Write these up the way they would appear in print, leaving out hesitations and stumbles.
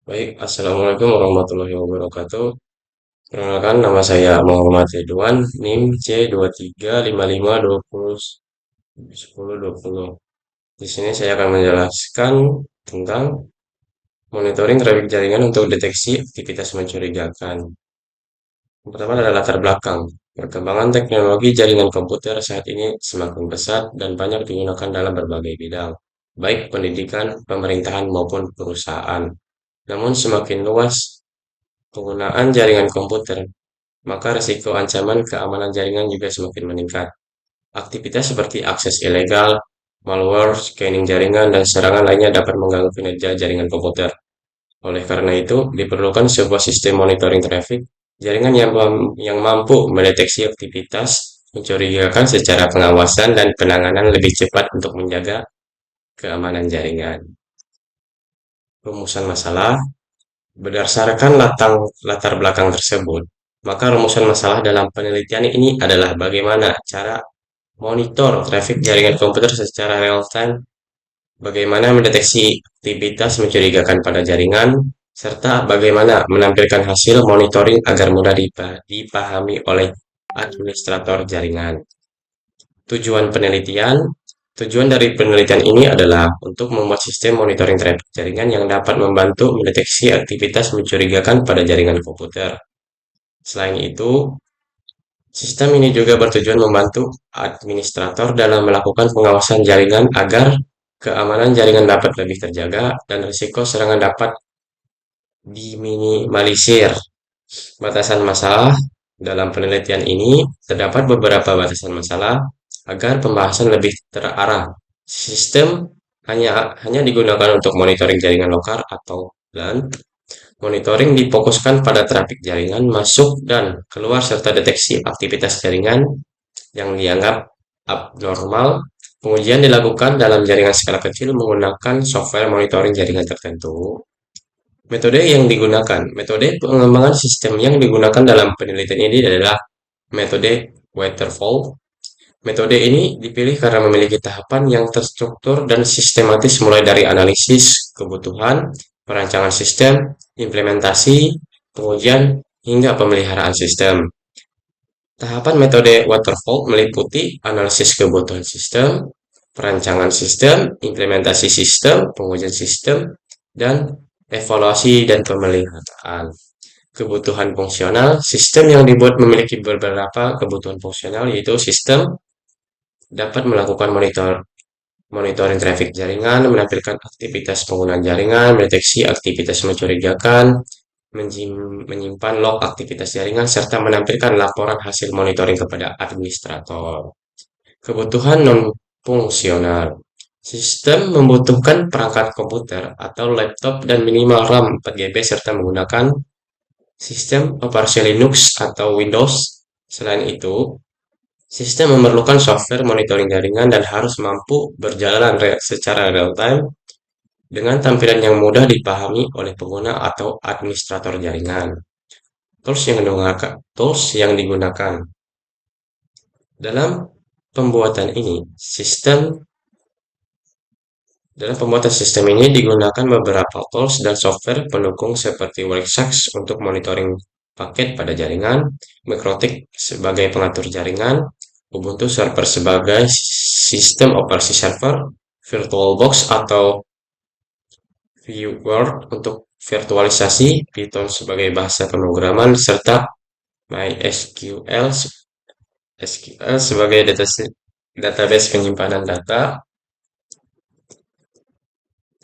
Baik, Assalamualaikum warahmatullahi wabarakatuh. Perkenalkan, nama saya Muhammad Ridwan, NIM C2355201020. Di sini saya akan menjelaskan tentang monitoring traffic jaringan untuk deteksi aktivitas mencurigakan. Yang pertama adalah latar belakang. Perkembangan teknologi jaringan komputer saat ini semakin pesat dan banyak digunakan dalam berbagai bidang, baik pendidikan, pemerintahan, maupun perusahaan. Namun semakin luas penggunaan jaringan komputer, maka risiko ancaman keamanan jaringan juga semakin meningkat. Aktivitas seperti akses ilegal, malware, scanning jaringan, dan serangan lainnya dapat mengganggu kinerja jaringan komputer. Oleh karena itu, diperlukan sebuah sistem monitoring traffic jaringan yang mampu mendeteksi aktivitas mencurigakan secara pengawasan dan penanganan lebih cepat untuk menjaga keamanan jaringan. Rumusan masalah. Berdasarkan latar belakang tersebut, maka rumusan masalah dalam penelitian ini adalah bagaimana cara monitor traffic jaringan komputer secara real time, bagaimana mendeteksi aktivitas mencurigakan pada jaringan, serta bagaimana menampilkan hasil monitoring agar mudah dipahami oleh administrator jaringan. Tujuan penelitian Tujuan dari penelitian ini adalah untuk membuat sistem monitoring traffic jaringan yang dapat membantu mendeteksi aktivitas mencurigakan pada jaringan komputer. Selain itu, sistem ini juga bertujuan membantu administrator dalam melakukan pengawasan jaringan agar keamanan jaringan dapat lebih terjaga dan risiko serangan dapat diminimalisir. Batasan masalah. Dalam penelitian ini, terdapat beberapa batasan masalah agar pembahasan lebih terarah. Sistem hanya digunakan untuk monitoring jaringan lokal atau LAN. Monitoring difokuskan pada trafik jaringan masuk dan keluar serta deteksi aktivitas jaringan yang dianggap abnormal. Pengujian dilakukan dalam jaringan skala kecil menggunakan software monitoring jaringan tertentu. Metode pengembangan sistem yang digunakan dalam penelitian ini adalah metode waterfall. Metode ini dipilih karena memiliki tahapan yang terstruktur dan sistematis mulai dari analisis kebutuhan, perancangan sistem, implementasi, pengujian, hingga pemeliharaan sistem. Tahapan metode waterfall meliputi analisis kebutuhan sistem, perancangan sistem, implementasi sistem, pengujian sistem, dan evaluasi dan pemeliharaan. Kebutuhan fungsional, sistem yang dibuat memiliki beberapa kebutuhan fungsional, yaitu sistem dapat melakukan monitoring traffic jaringan, menampilkan aktivitas penggunaan jaringan, mendeteksi aktivitas mencurigakan, menyimpan log aktivitas jaringan, serta menampilkan laporan hasil monitoring kepada administrator. Kebutuhan non-fungsional. Sistem membutuhkan perangkat komputer atau laptop dan minimal RAM 4 GB serta menggunakan sistem operasi Linux atau Windows. Selain itu, sistem memerlukan software monitoring jaringan dan harus mampu berjalan secara real-time dengan tampilan yang mudah dipahami oleh pengguna atau administrator jaringan. Tools yang digunakan dalam pembuatan ini, dalam pembuatan sistem ini digunakan beberapa tools dan software pendukung seperti WorkSax untuk monitoring paket pada jaringan, MikroTik sebagai pengatur jaringan, Ubuntu Server sebagai sistem operasi server, VirtualBox atau VueWorld untuk virtualisasi, Python sebagai bahasa pemrograman, serta MySQL sebagai database penyimpanan data.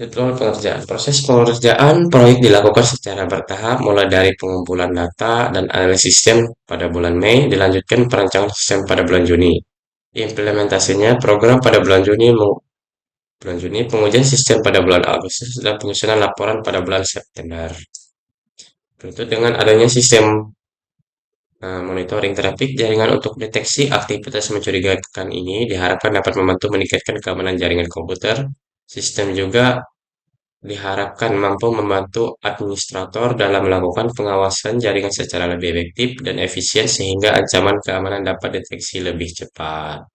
Jadwal pengerjaan. Proses pengerjaan proyek dilakukan secara bertahap, mulai dari pengumpulan data dan analisis sistem pada bulan Mei, dilanjutkan perancangan sistem pada bulan Juni. Implementasinya program pada bulan Juni, pengujian sistem pada bulan Agustus, dan penyusunan laporan pada bulan September. Tentu dengan adanya sistem monitoring traffic jaringan untuk deteksi aktivitas mencurigakan ini diharapkan dapat membantu meningkatkan keamanan jaringan komputer. Sistem juga diharapkan mampu membantu administrator dalam melakukan pengawasan jaringan secara lebih efektif dan efisien sehingga ancaman keamanan dapat deteksi lebih cepat.